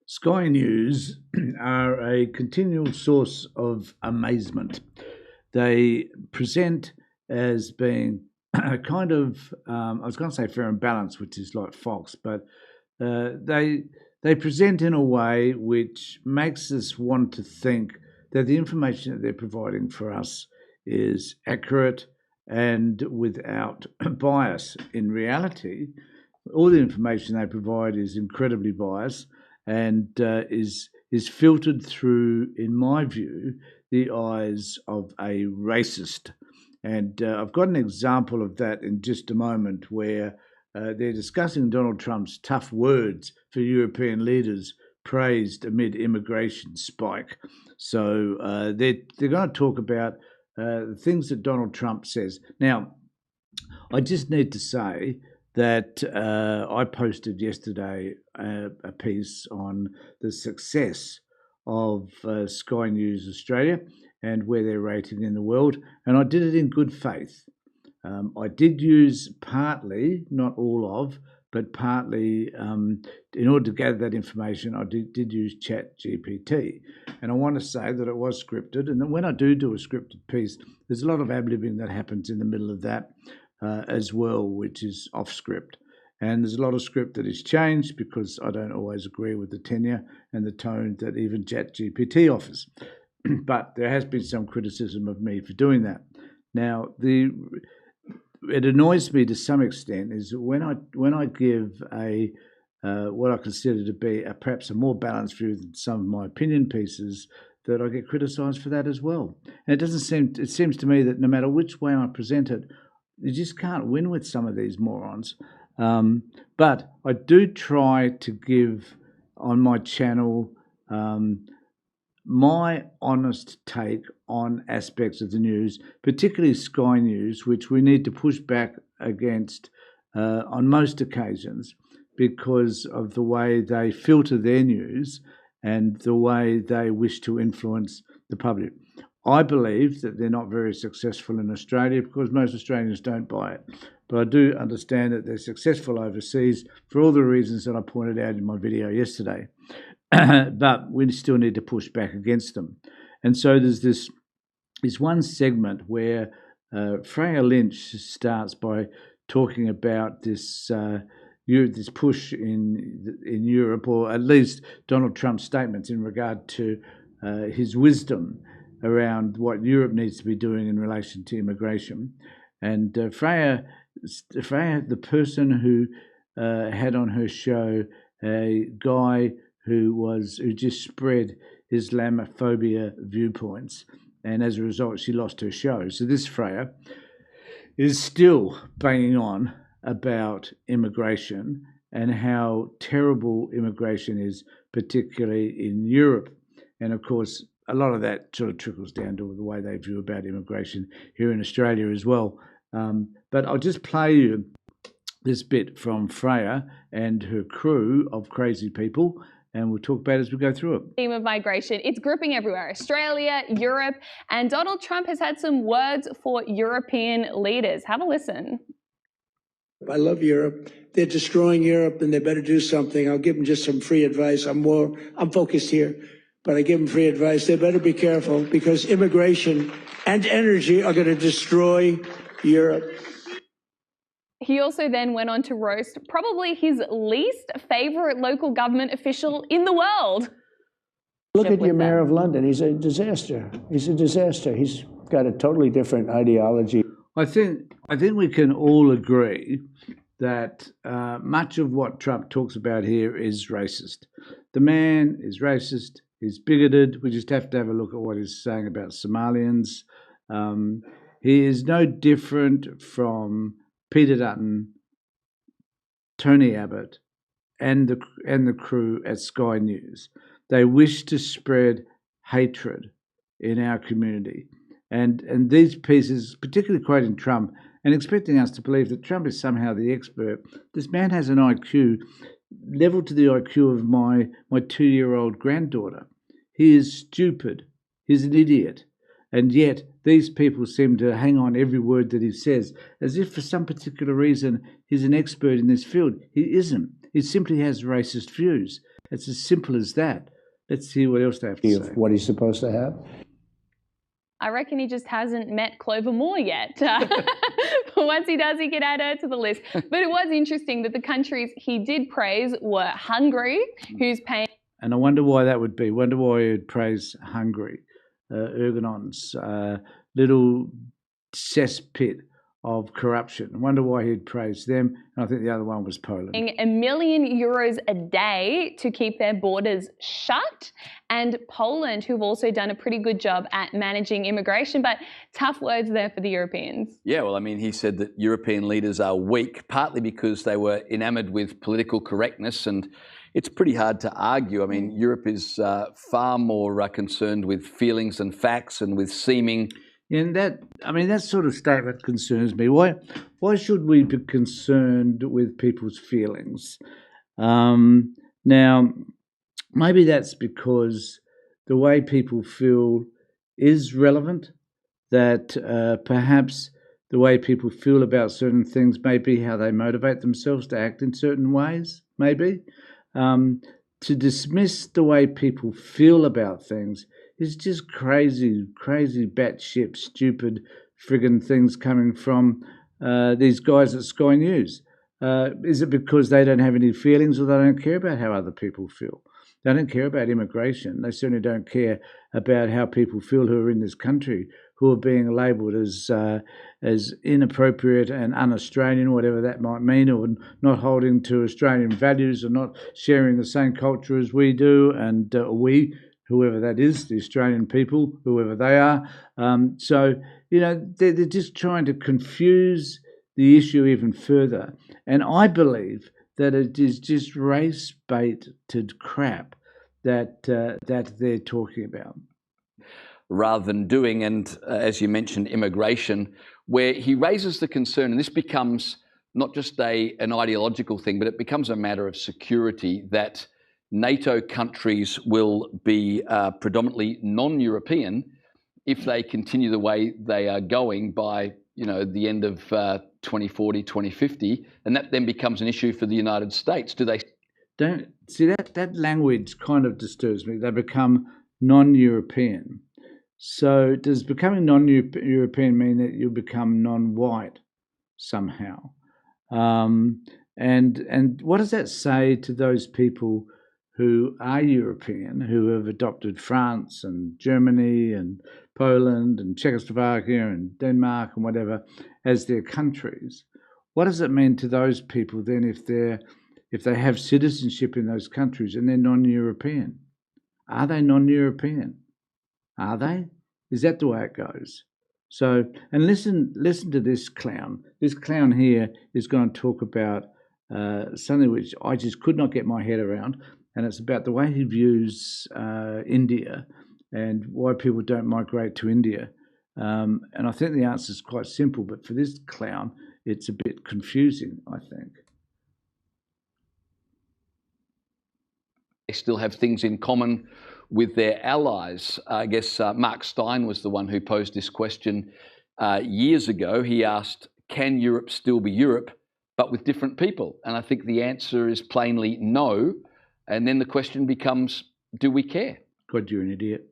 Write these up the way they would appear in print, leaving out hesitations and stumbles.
Sky News are a continual source of amazement. They present as being a kind of, I was going to say fair and balanced, which is like Fox, but they present in a way which makes us want to think that the information that they're providing for us is accurate and without bias. In reality, all the information they provide is incredibly biased and is filtered through, in my view, the eyes of a racist. And I've got an example of that in just a moment where they're discussing Donald Trump's tough words for European leaders praised amid immigration spike. So they're going to talk about the things that Donald Trump says. Now, I just need to say that I posted yesterday a piece on the success of Sky News Australia and where they're rated in the world, and I did it in good faith. I did use partly, not all of, but partly, in order to gather that information, I did use Chat GPT. And I want to say that it was scripted, and that when I do a scripted piece, there's a lot of ad-libbing that happens in the middle of that as well, which is off script. And there's a lot of script that is changed because I don't always agree with the tenure and the tone that even ChatGPT offers. But there has been some criticism of me for doing that. Now, it annoys me to some extent is when I give a what I consider to be perhaps a more balanced view than some of my opinion pieces, that I get criticised for that as well. And it seems to me that no matter which way I present it, you just can't win with some of these morons. But I do try to give on my channel my honest take on aspects of the news, particularly Sky News, which we need to push back against on most occasions because of the way they filter their news and the way they wish to influence the public. I believe that they're not very successful in Australia because most Australians don't buy it. But I do understand that they're successful overseas for all the reasons that I pointed out in my video yesterday. But we still need to push back against them. And so there's this one segment where Freya Lynch starts by talking about this push in Europe, or at least Donald Trump's statements in regard to his wisdom around what Europe needs to be doing in relation to immigration. And Freya, the person who had on her show a guy who just spread Islamophobia viewpoints, and as a result, she lost her show. So this Freya is still banging on about immigration and how terrible immigration is, particularly in Europe. And of course, a lot of that sort of trickles down to the way they view about immigration here in Australia as well. But I'll just play you this bit from Freya and her crew of crazy people, and we'll talk about it as we go through it. Theme of migration, it's gripping everywhere. Australia, Europe, and Donald Trump has had some words for European leaders. Have a listen. I love Europe. They're destroying Europe and they better do something. I'll give them just some free advice. I'm focused here, but I give them free advice. They better be careful because immigration and energy are going to destroy Europe. He also then went on to roast probably his least favourite local government official in the world. Look at your mayor of London. He's a disaster. He's a disaster. He's got a totally different ideology. I think we can all agree that much of what Trump talks about here is racist. The man is racist. He's bigoted. We just have to have a look at what he's saying about Somalians. He is no different from Peter Dutton, Tony Abbott, and the crew at Sky News. They wish to spread hatred in our community. And these pieces, particularly quoting Trump and expecting us to believe that Trump is somehow the expert, this man has an IQ level to the IQ of my 2-year-old granddaughter. He is stupid. He's an idiot. And yet these people seem to hang on every word that he says, as if for some particular reason he's an expert in this field. He isn't. He simply has racist views. It's as simple as that. Let's hear what else they have to say. What he's supposed to have. I reckon he just hasn't met Clover Moore yet. Once he does, he can add her to the list. But it was interesting that the countries he did praise were Hungary, who's paying... And I wonder why that would be. Wonder why he'd praise Hungary, Ergonon's little cesspit of corruption. I wonder why he'd praise them. And I think the other one was Poland. €1 million a day to keep their borders shut. And Poland, who've also done a pretty good job at managing immigration, but tough words there for the Europeans. Yeah, well, I mean, he said that European leaders are weak, partly because they were enamoured with political correctness, and it's pretty hard to argue. I mean, Europe is far more concerned with feelings and facts and with seeming... And that sort of statement concerns me. Why should we be concerned with people's feelings? Now, maybe that's because the way people feel is relevant, that perhaps the way people feel about certain things may be how they motivate themselves to act in certain ways, maybe. To dismiss the way people feel about things is just crazy, batshit, stupid friggin' things coming from these guys at Sky News. Is it because they don't have any feelings, or they don't care about how other people feel? They don't care about immigration. They certainly don't care about how people feel who are in this country, who are being labelled as inappropriate and un-Australian, whatever that might mean, or not holding to Australian values, or not sharing the same culture as we do, and whoever that is, the Australian people, whoever they are. So, they're just trying to confuse the issue even further. And I believe that it is just race-baited crap that they're talking about. Rather than doing, and as you mentioned, immigration, where he raises the concern, and this becomes not just an ideological thing, but it becomes a matter of security, that NATO countries will be predominantly non-European if they continue the way they are going by, the end of 2040, 2050, and that then becomes an issue for the United States. Don't see that language kind of disturbs me. They become non-European. So does becoming non-European mean that you become non-white somehow? And what does that say to those people who are European, who have adopted France and Germany and Poland and Czechoslovakia and Denmark and whatever as their countries? What does it mean to those people then if they have citizenship in those countries and they're non-European? Are they non-European? Are they? Is that the way it goes? So, and listen to this clown. This clown here is going to talk about something which I just could not get my head around, and it's about the way he views India and why people don't migrate to India. And I think the answer is quite simple, but for this clown, it's a bit confusing, I think. They still have things in common with their allies. I guess Mark Stein was the one who posed this question years ago. He asked, can Europe still be Europe, but with different people? And I think the answer is plainly no. And then the question becomes, do we care? God, you're an idiot.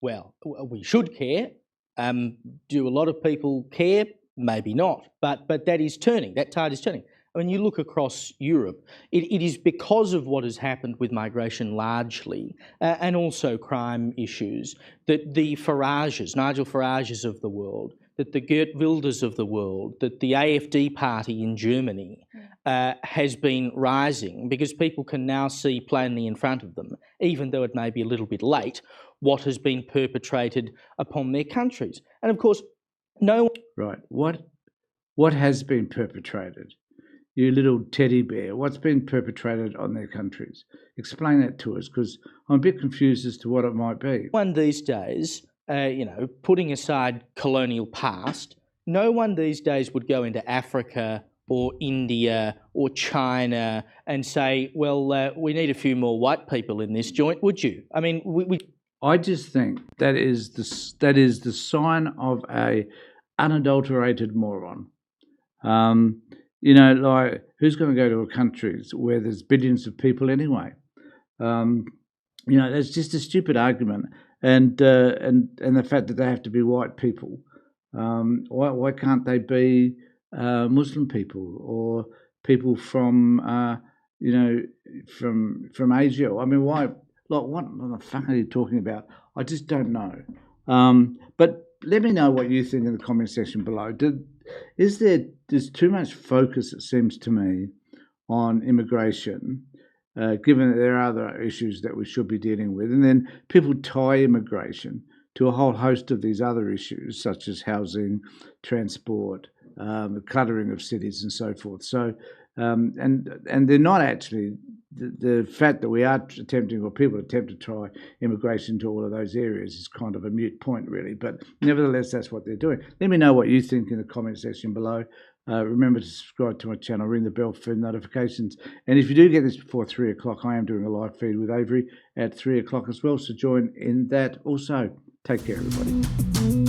Well, we should care. Do a lot of people care? Maybe not. But that is turning. That tide is turning. When you look across Europe, it is because of what has happened with migration largely, and also crime issues, that the Farages, Nigel Farages of the world, that the Geert Wilders of the world, that the AfD party in Germany has been rising, because people can now see plainly in front of them, even though it may be a little bit late, what has been perpetrated upon their countries. And of course, no... Right. What has been perpetrated? You little teddy bear, what's been perpetrated on their countries? Explain that to us, because I'm a bit confused as to what it might be. One these days, putting aside colonial past, no one these days would go into Africa or India or China and say, well, we need a few more white people in this joint, would you? I mean, I just think that is the sign of a unadulterated moron. Like, who's going to go to a country where there's billions of people anyway? That's just a stupid argument. And the fact that they have to be white people. Why can't they be Muslim people or people from from Asia? I mean, why? Like, what the fuck are you talking about? I just don't know. But let me know what you think in the comment section below. There's too much focus, it seems to me, on immigration, given that there are other issues that we should be dealing with, and then people tie immigration to a whole host of these other issues, such as housing, transport, the cluttering of cities, and so forth. So, and they're not actually the fact that we are attempting, or people attempt to tie immigration to all of those areas, is kind of a moot point, really. But nevertheless, that's what they're doing. Let me know what you think in the comment section below. Remember to subscribe to my channel, ring the bell for notifications. And if you do get this before 3 o'clock, I am doing a live feed with Avery at 3 o'clock as well. So join in that also. Take care, everybody.